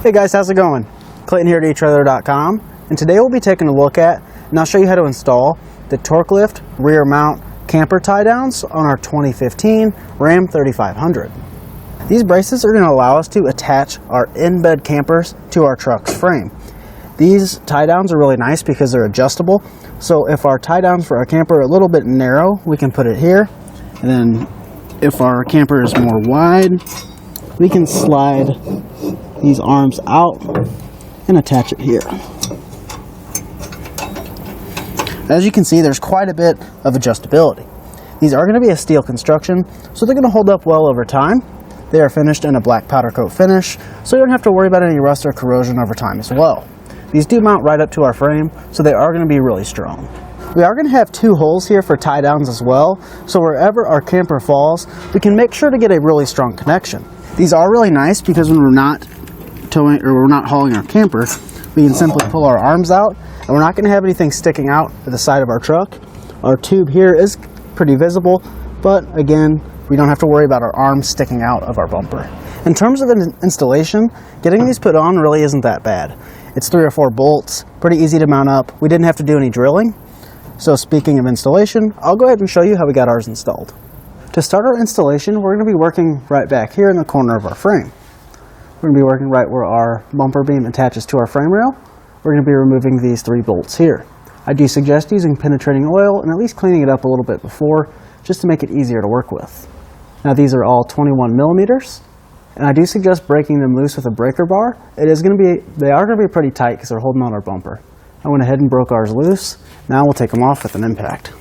Hey guys, how's it going? Clayton here at etrailer.com, and today we'll be taking a look at, and I'll show you how to install the TorkLift rear mount camper tie downs on our 2015 Ram 3500. These braces are going to allow us to attach our in-bed campers to our truck's frame. These tie downs are really nice because they're adjustable, so if our tie downs for our camper are a little bit narrow, we can put it here, and then if our camper is more wide, we can slide these arms out and attach it here. As you can see, there's quite a bit of adjustability. These are going to be a steel construction, so they're going to hold up well over time. They are finished in a black powder coat finish, so you don't have to worry about any rust or corrosion over time as well. These do mount right up to our frame, so they are going to be really strong. We are going to have two holes here for tie downs as well, so wherever our camper falls, we can make sure to get a really strong connection. These are really nice because when we're not towing or we're not hauling our camper, we can simply pull our arms out and we're not going to have anything sticking out at the side of our truck. Our tube here is pretty visible, but again, we don't have to worry about our arms sticking out of our bumper. In terms of installation, getting these put on really isn't that bad. It's 3 or 4 bolts, pretty easy to mount up. We didn't have to do any drilling. So speaking of installation, I'll go ahead and show you how we got ours installed. To start our installation, we're going to be working right back here in the corner of our frame. We're going to be working right where our bumper beam attaches to our frame rail. We're going to be removing these 3 bolts here. I do suggest using penetrating oil and at least cleaning it up a little bit before, just to make it easier to work with. Now these are all 21 millimeters, and I do suggest breaking them loose with a breaker bar. They are going to be pretty tight because they're holding on our bumper. I went ahead and broke ours loose. Now we'll take them off with an impact.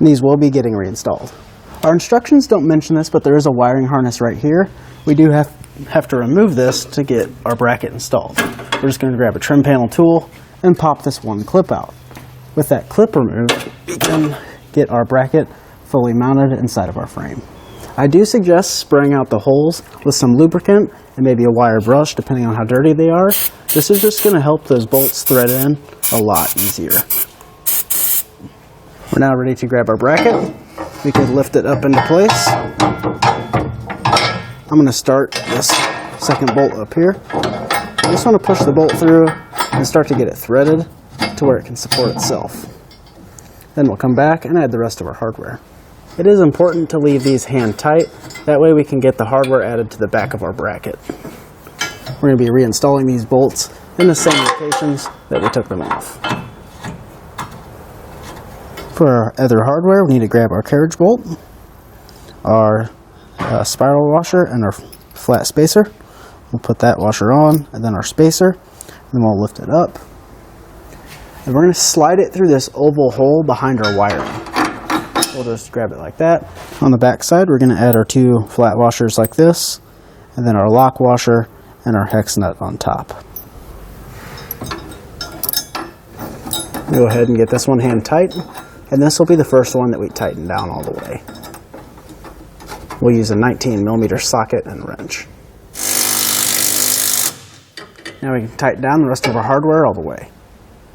These will be getting reinstalled. Our instructions don't mention this, but there is a wiring harness right here. We do have to remove this to get our bracket installed. We're just going to grab a trim panel tool and pop this one clip out. With that clip removed, we can get our bracket fully mounted inside of our frame. I do suggest spraying out the holes with some lubricant and maybe a wire brush, depending on how dirty they are. This is just going to help those bolts thread in a lot easier. We're now ready to grab our bracket. We can lift it up into place. I'm going to start this second bolt up here. I just want to push the bolt through and start to get it threaded to where it can support itself. Then we'll come back and add the rest of our hardware. It is important to leave these hand tight, that way we can get the hardware added to the back of our bracket. We're going to be reinstalling these bolts in the same locations that we took them off. For our other hardware, we need to grab our carriage bolt, our spiral washer, and our flat spacer. We'll put that washer on, and then our spacer, and then we'll lift it up. And we're going to slide it through this oval hole behind our wiring. We'll just grab it like that. On the back side, we're going to add our 2 flat washers like this, and then our lock washer and our hex nut on top. Go ahead and get this one hand tight. And this will be the first one that we tighten down all the way. We'll use a 19 millimeter socket and wrench. Now we can tighten down the rest of our hardware all the way.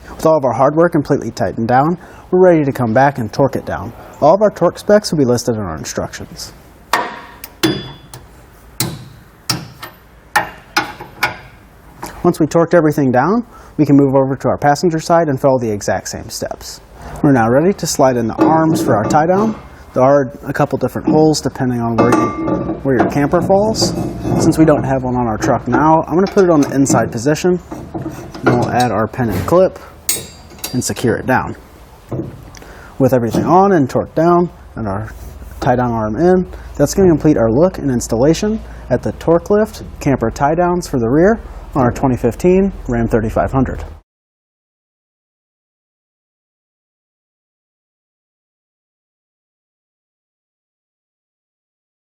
With all of our hardware completely tightened down, we're ready to come back and torque it down. All of our torque specs will be listed in our instructions. Once we torqued everything down, we can move over to our passenger side and follow the exact same steps. We're now ready to slide in the arms for our tie down. There are a couple different holes depending on where your camper falls. Since we don't have one on our truck now, I'm going to put it on the inside position. And we'll add our pin and clip and secure it down. With everything on and torqued down and our tie down arm in, that's going to complete our look and installation at the TorkLift camper tie downs for the rear on our 2015 Ram 3500.